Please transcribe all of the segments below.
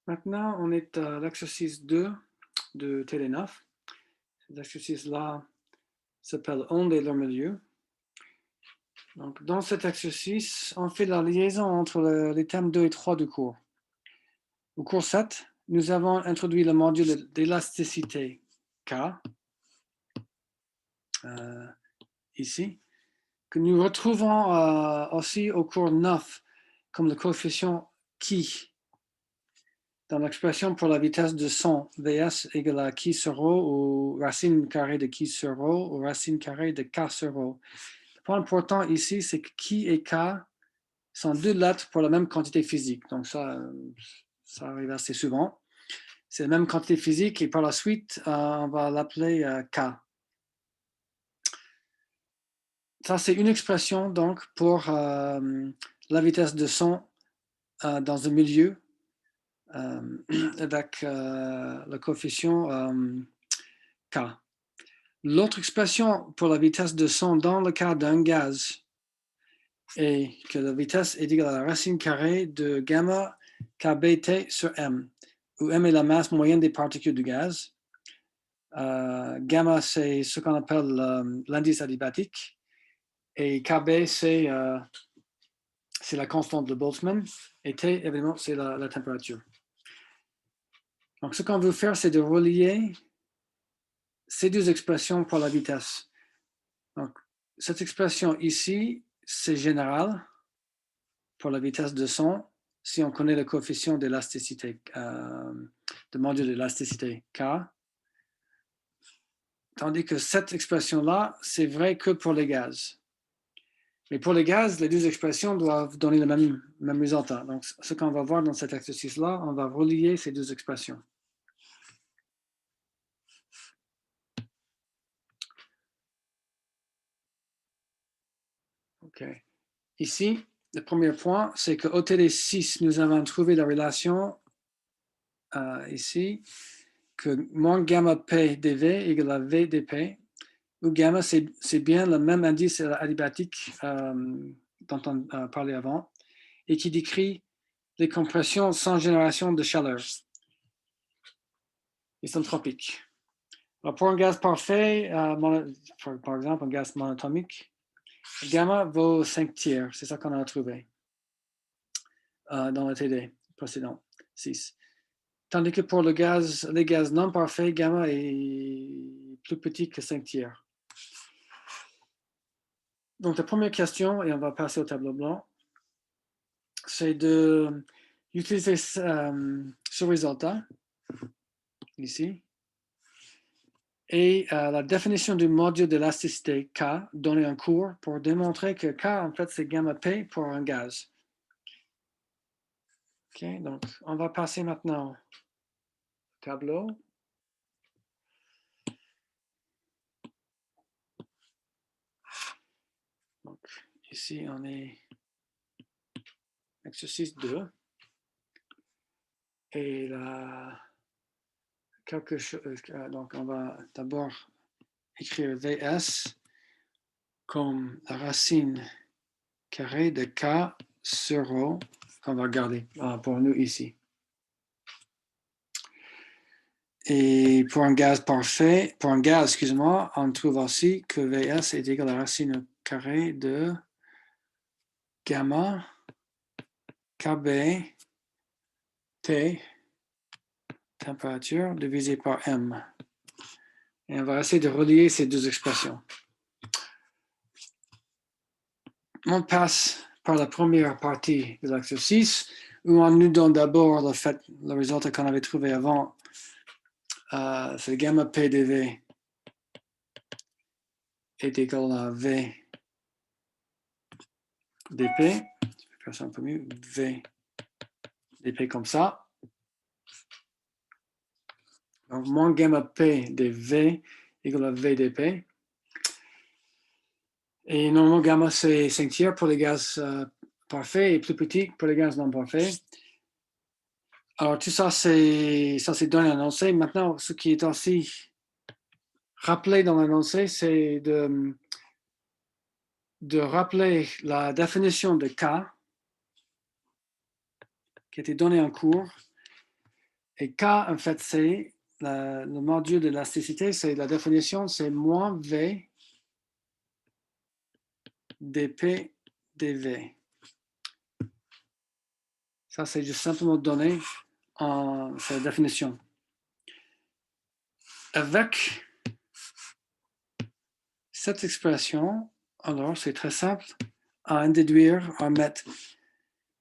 Maintenant, on est à l'exercice 2 de TD9. Cet exercice-là s'appelle onde et leur milieu. Donc, dans cet exercice, on fait la liaison entre les thèmes 2 et 3 du cours. Au cours 7, nous avons introduit le module d'élasticité K, ici, que nous retrouvons aussi au cours 9 comme le coefficient qui dans l'expression pour la vitesse de son, Vs égale à qui sur ρ ou racine carrée de qui sur ρ ou racine carrée de k sur ρ. Le point important ici, c'est que qui et k sont deux lettres pour la même quantité physique. Donc ça arrive assez souvent. C'est la même quantité physique et par la suite, on va l'appeler k. Ça, c'est une expression donc pour la vitesse de son dans un milieu avec le coefficient K. L'autre expression pour la vitesse de son dans le cas d'un gaz est que la vitesse est égale à la racine carrée de gamma kBt sur m, où m est la masse moyenne des particules du gaz. Gamma, c'est ce qu'on appelle l'indice adiabatique, et kb, c'est la constante de Boltzmann, et T, évidemment, c'est la température. Donc, ce qu'on veut faire, c'est de relier ces deux expressions pour la vitesse. Donc, cette expression ici, c'est général pour la vitesse de son si on connaît le coefficient d'élasticité, de module d'élasticité K. Tandis que cette expression-là, c'est vrai que pour les gaz. Mais pour les gaz, les deux expressions doivent donner le même résultat. Donc, ce qu'on va voir dans cet exercice-là, on va relier ces deux expressions. OK. Ici, le premier point, c'est qu'au TD6, nous avons trouvé la relation ici, que moins gamma P dV égale à V dP, où gamma, c'est bien le même indice adiabatique dont on parlait avant, et qui décrit les compressions sans génération de chaleur isentropique. Alors pour un gaz parfait, par exemple un gaz monatomique, gamma vaut 5 tiers, c'est ça qu'on a trouvé dans le TD précédent, 6. Tandis que pour les gaz non parfaits, gamma est plus petit que 5 tiers. Donc la première question, et on va passer au tableau blanc, c'est d'utiliser ce résultat, ici, et la définition du module d'élasticité K donné en cours pour démontrer que K, en fait, c'est gamma P pour un gaz. OK, donc on va passer maintenant au tableau. Donc, ici, on est exercice 2. Et là, quelque chose, donc on va d'abord écrire Vs comme la racine carrée de K sur ρ qu'on va garder pour nous ici. Et pour un gaz parfait, pour un gaz, excusez-moi, on trouve aussi que Vs est égal à la racine carrée de gamma Kb T température divisé par M. Et on va essayer de relier ces deux expressions. On passe par la première partie de l'exercice, où on nous donne d'abord le résultat qu'on avait trouvé avant, c'est gamma P dV est égal à V dP. Je vais faire ça un peu mieux. V dP comme ça. Donc, moins gamma P de V égale à V dP. Et normalement, gamma, c'est 5 tiers pour les gaz parfaits et plus petit pour les gaz non parfaits. Alors, tout ça, c'est donné annoncé. Maintenant, ce qui est aussi rappelé dans l'annoncé, c'est de rappeler la définition de K qui était donnée en cours Et K, en fait, c'est le module d'élasticité, c'est la définition, c'est moins V dP dV. Ça, c'est juste simplement donné en sa définition. Avec cette expression, alors c'est très simple à en déduire, à mettre.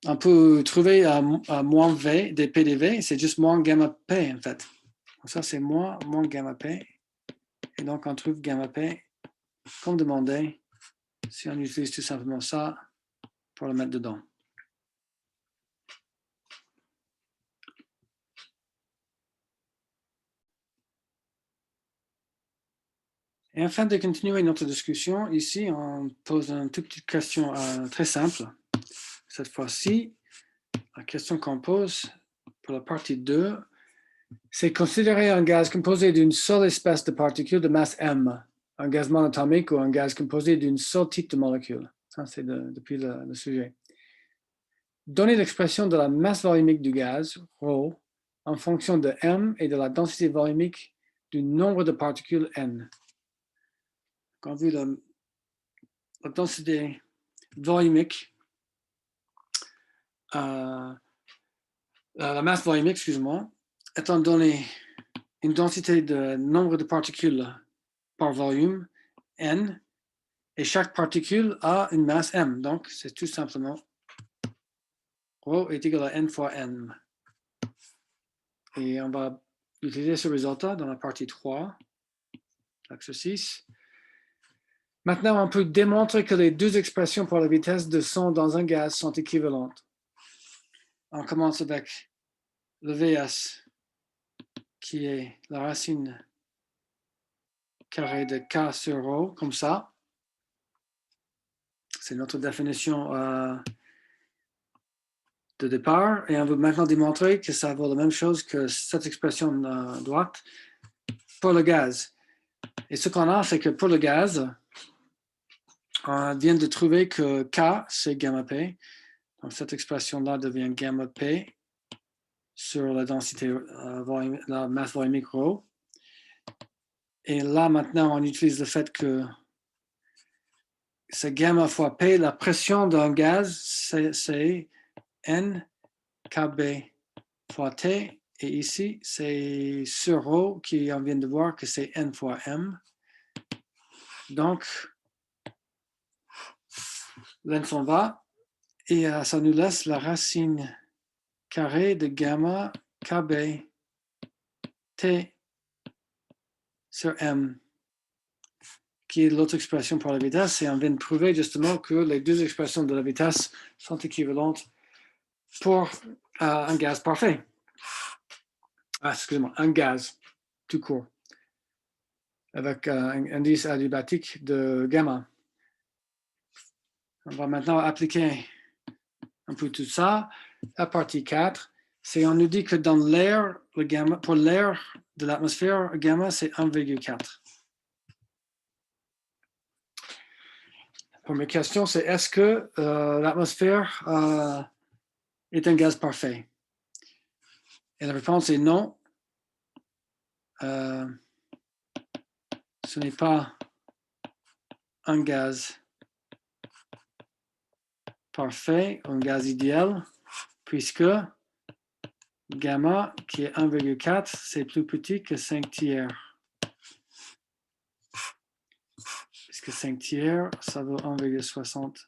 On peut trouver à moins V dP dV, c'est juste moins gamma P en fait. Donc ça, c'est moins gamma P. Et donc, on trouve gamma P comme demandé si on utilise tout simplement ça pour le mettre dedans. Et afin de continuer notre discussion, ici, on pose une toute petite question très simple. Cette fois-ci, la question qu'on pose pour la partie 2, c'est considérer un gaz composé d'une seule espèce de particules de masse M, un gaz monatomique ou un gaz composé d'une seule type de molécule. Ça, c'est depuis le sujet. Donnez l'expression de la masse volumique du gaz, ρ, en fonction de M et de la densité volumique du nombre de particules N. Quand on vu la densité volumique, la masse volumique, excuse-moi, étant donné une densité de nombre de particules par volume, N, et chaque particule a une masse M. Donc, c'est tout simplement ρ est égal à N fois M. Et on va utiliser ce résultat dans la partie 3, l'exercice. Maintenant, on peut démontrer que les deux expressions pour la vitesse de son dans un gaz sont équivalentes. On commence avec le Vs, qui est la racine carrée de K sur ρ, comme ça. C'est notre définition de départ. Et on veut maintenant démontrer que ça vaut la même chose que cette expression à droite pour le gaz. Et ce qu'on a, c'est que pour le gaz, on vient de trouver que K, c'est gamma P. Donc, cette expression-là devient gamma P sur la densité, la masse volumique ρ. Et là, maintenant, on utilise le fait que c'est gamma fois P, la pression d'un gaz, c'est N Kb fois T. Et ici, c'est sur ρ, qui on vient de voir que c'est N fois M. Donc, l'N s'en va. Et ça nous laisse la racine carrée de gamma Kb T sur M, qui est l'autre expression pour la vitesse. Et on vient de prouver justement que les deux expressions de la vitesse sont équivalentes pour un gaz parfait. Excusez-moi, un gaz tout court, avec un indice adiabatique de gamma. On va maintenant appliquer un peu tout ça. La partie 4, c'est on nous dit que dans l'air, le gamma, pour l'air de l'atmosphère, gamma, c'est 1,4. La première question, c'est est-ce que l'atmosphère est un gaz parfait? Et la réponse est non. Ce n'est pas un gaz parfait, un gaz idéal, puisque gamma, qui est 1,4, c'est plus petit que 5 tiers. Puisque 5 tiers, ça vaut 1,60.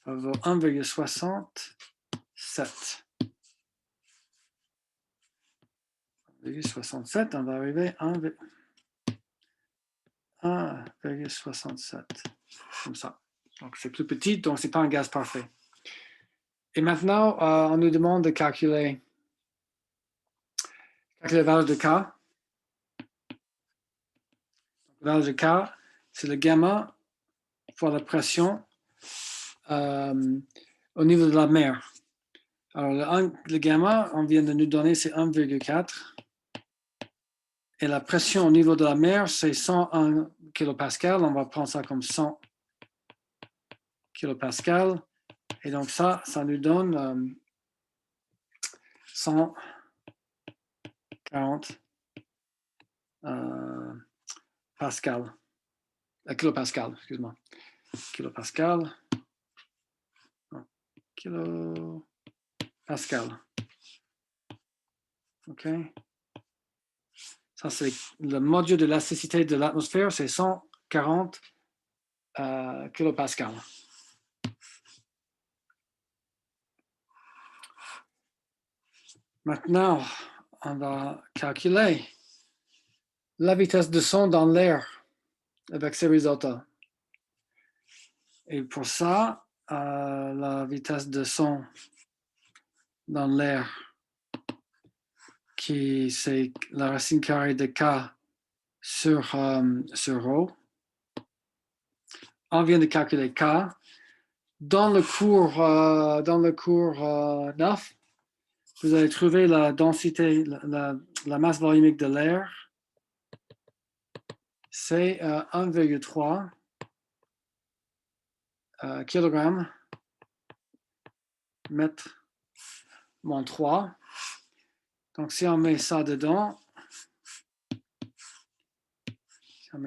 Ça vaut 1,67. 1,67, on va arriver à 1,67. Comme ça. Donc, c'est plus petit, donc ce n'est pas un gaz parfait. Et maintenant, on nous demande de calculer la valeur de K. La valeur de K, c'est le gamma fois la pression au niveau de la mer. Alors, le gamma, on vient de nous donner, c'est 1,4. Et la pression au niveau de la mer, c'est 101 kPa. On va prendre ça comme 100 kPa. Et donc ça nous donne 140 Pascal, kilopascal, excuse-moi. Kilopascal. Kilopascal. OK. Ça, c'est le module de l'élasticité de l'atmosphère, c'est 140 kilopascal. Maintenant, on va calculer la vitesse de son dans l'air avec ces résultats. Et pour ça, la vitesse de son dans l'air, qui c'est la racine carrée de K sur ρ. On vient de calculer K. Dans le cours 9, vous allez trouver la densité, la masse volumique de l'air. C'est 1,3 kg mètre moins 3. Donc, si on met ça dedans, on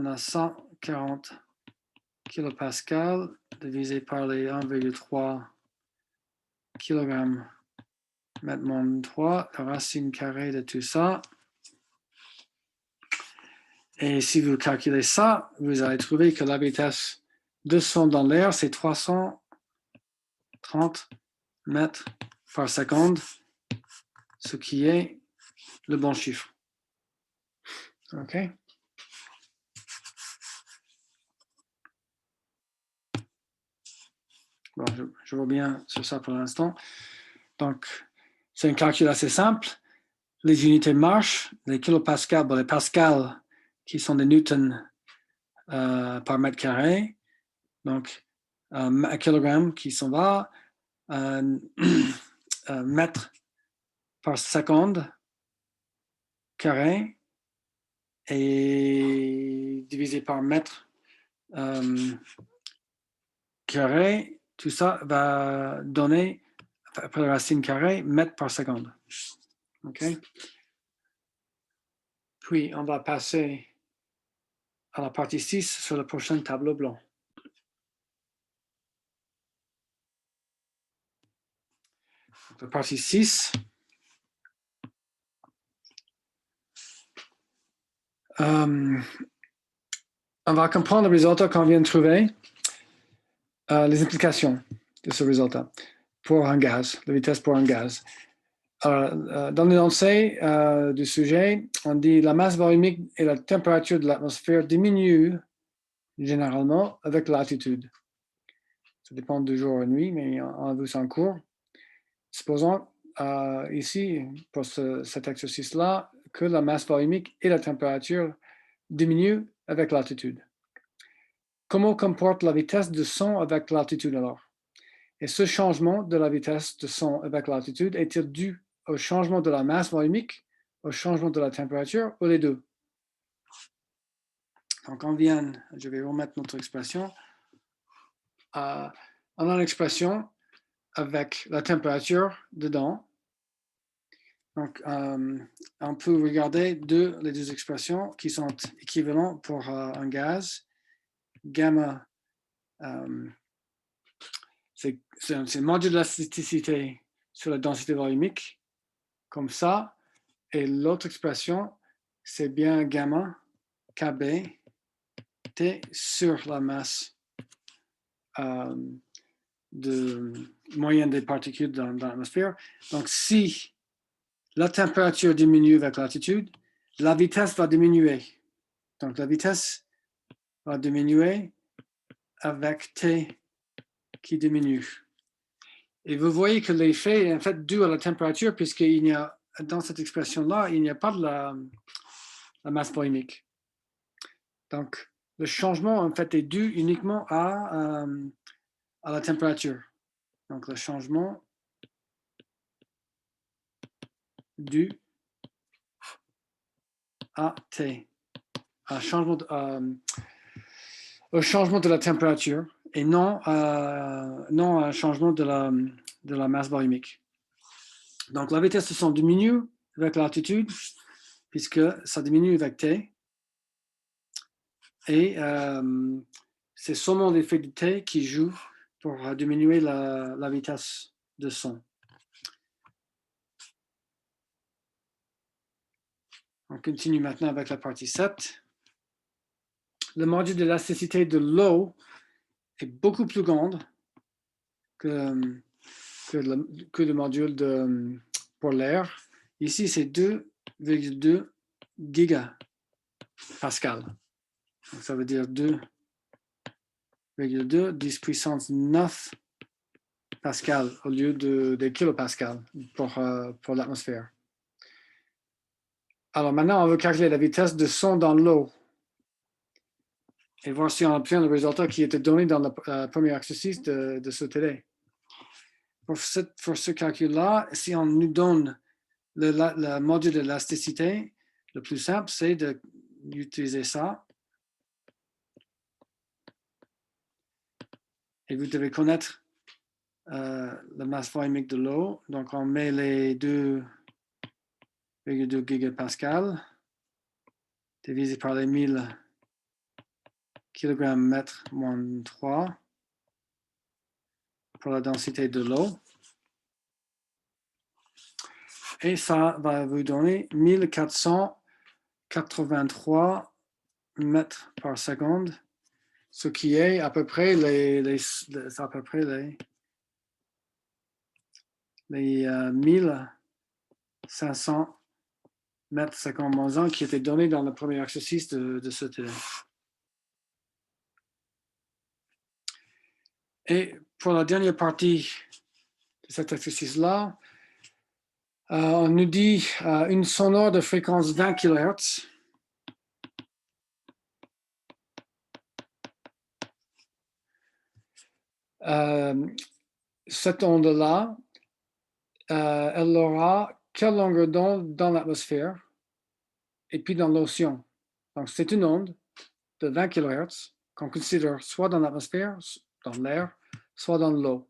a 140 kilopascal divisé par les 1,3 kg mètre moins 3, la racine carrée de tout ça. Et si vous calculez ça, vous allez trouver que la vitesse de son dans l'air, c'est 330 mètres par seconde, ce qui est le bon chiffre. OK? Bon, je reviens sur ça pour l'instant. Donc, c'est un calcul assez simple. Les unités marchent, les kilopascals, les pascals, qui sont des newtons par mètre carré. Donc, un kilogramme qui s'en va, mètre par seconde carré et divisé par mètre carré. Tout ça va donner, après la racine carrée, mètre par seconde. OK? Puis, on va passer à la partie 6 sur le prochain tableau blanc. La partie 6. On va comprendre le résultat qu'on vient de trouver, les implications de ce résultat pour un gaz, la vitesse pour un gaz. Dans l'énoncé du sujet, on dit la masse volumique et la température de l'atmosphère diminuent généralement avec l'altitude. Ça dépend du jour et de nuit, mais on a vu ça en cours. Supposons ici, pour cet exercice-là, que la masse volumique et la température diminuent avec l'altitude. Comment comporte la vitesse de son avec l'altitude alors? Et ce changement de la vitesse de son avec l'altitude est-il dû au changement de la masse volumique, au changement de la température ou les deux? Donc je vais remettre notre expression. On a une expression avec la température dedans. Donc, on peut regarder les deux expressions qui sont équivalentes pour un gaz. Gamma, c'est le module de l'élasticité sur la densité volumique, comme ça. Et l'autre expression, c'est bien gamma, Kb, T sur la masse moyenne des particules dans l'atmosphère. Donc, si la température diminue avec l'altitude, la vitesse va diminuer. Donc, la vitesse va diminuer avec T qui diminue. Et vous voyez que l'effet est en fait dû à la température, puisqu'il n'y a, dans cette expression-là, il n'y a pas de la masse volumique. Donc, le changement, en fait, est dû uniquement à la température. Donc, le changement dû à T, au changement de la température et non à un changement de la masse volumique. Donc, la vitesse de son diminue avec l'altitude, puisque ça diminue avec t. Et c'est seulement l'effet de t qui joue pour diminuer la vitesse de son. On continue maintenant avec la partie 7. Le module d'élasticité de l'eau est beaucoup plus grand que le module pour l'air. Ici, c'est 2,2 gigapascal. Donc, ça veut dire 2,2 10 puissance 9 pascal au lieu des kilopascal pour l'atmosphère. Alors maintenant, on veut calculer la vitesse de son dans l'eau et voir si on obtient le résultat qui était donné dans le premier exercice de ce télé. Pour ce calcul-là, si on nous donne le module d'élasticité, le plus simple, c'est d'utiliser ça. Et vous devez connaître la masse volumique de l'eau. Donc, on met les 2,2 gigapascal divisé par les 1000 kg mètre moins 3 pour la densité de l'eau. Et ça va vous donner 1483 mètres par seconde, ce qui est à peu près les 1500 mètres secondes moins 1 qui était donné dans le premier exercice de ce télé. Et pour la dernière partie de cet exercice-là, on nous dit une sonore de fréquence 20 kHz. Cette onde-là, elle aura quelle longueur d'onde dans l'atmosphère et puis dans l'océan. Donc, c'est une onde de 20 kHz qu'on considère soit dans l'atmosphère, dans l'air, soit dans l'eau.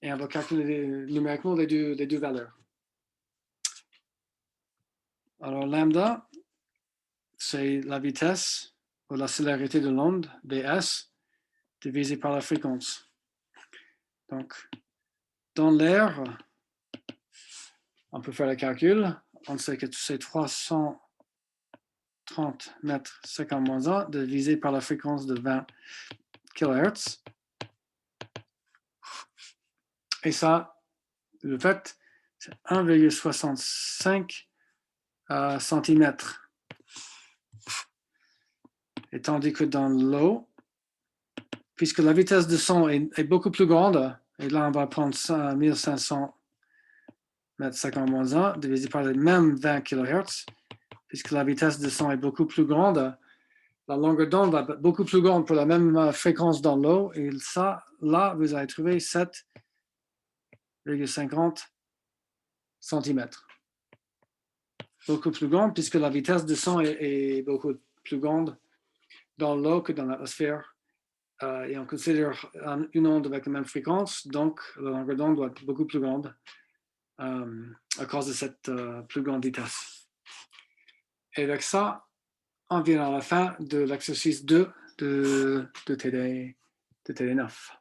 Et on va calculer numériquement les deux valeurs. Alors, lambda, c'est la vitesse ou la célérité de l'onde, bs, divisé par la fréquence. Donc, dans l'air, on peut faire le calcul. On sait que c'est 330 mètres 50 moins 1 divisé par la fréquence de 20 kHz. Et ça, le fait, c'est 1,65 cm. Et tandis que dans l'eau, puisque la vitesse de son est beaucoup plus grande, et là on va prendre 1500 mètres 50 moins 1 divisé par les mêmes 20 kHz, puisque la vitesse de son est beaucoup plus grande, la longueur d'onde va être beaucoup plus grande pour la même fréquence dans l'eau, et ça, là, vous allez trouver 7,50 cm. Beaucoup plus grande, puisque la vitesse de son est beaucoup plus grande dans l'eau que dans l'atmosphère. Et on considère une onde avec la même fréquence, donc la longueur d'onde doit être beaucoup plus grande à cause de cette plus grande vitesse. Et avec ça, on vient à la fin de l'exercice 2 de TD9.